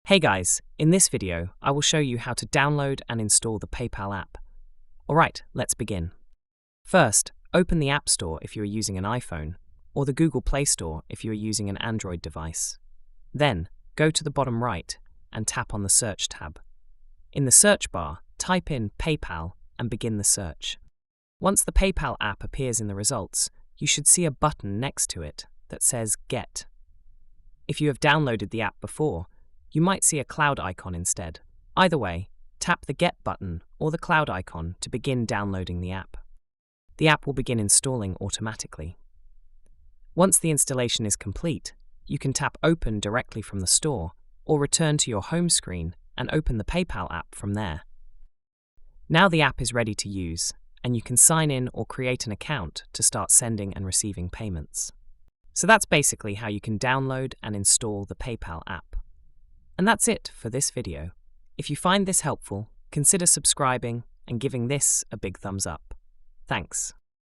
Hey guys, in this video, I will show you how to download and install the PayPal app. Alright, let's begin. First, open the App Store if you are using an iPhone, or the Google Play Store if you are using an Android device. Then, go to the bottom right and tap on the Search tab. In the search bar, type in PayPal and begin the search. Once the PayPal app appears in the results, you should see a button next to it that says Get. If you have downloaded the app before, you might see a cloud icon instead. Either way, tap the Get button or the cloud icon to begin downloading the app. The app will begin installing automatically. Once the installation is complete, you can tap Open directly from the store or return to your home screen and open the PayPal app from there. Now the app is ready to use, and you can sign in or create an account to start sending and receiving payments. So that's basically how you can download and install the PayPal app. And that's it for this video. If you find this helpful, consider subscribing and giving this a big thumbs up. Thanks.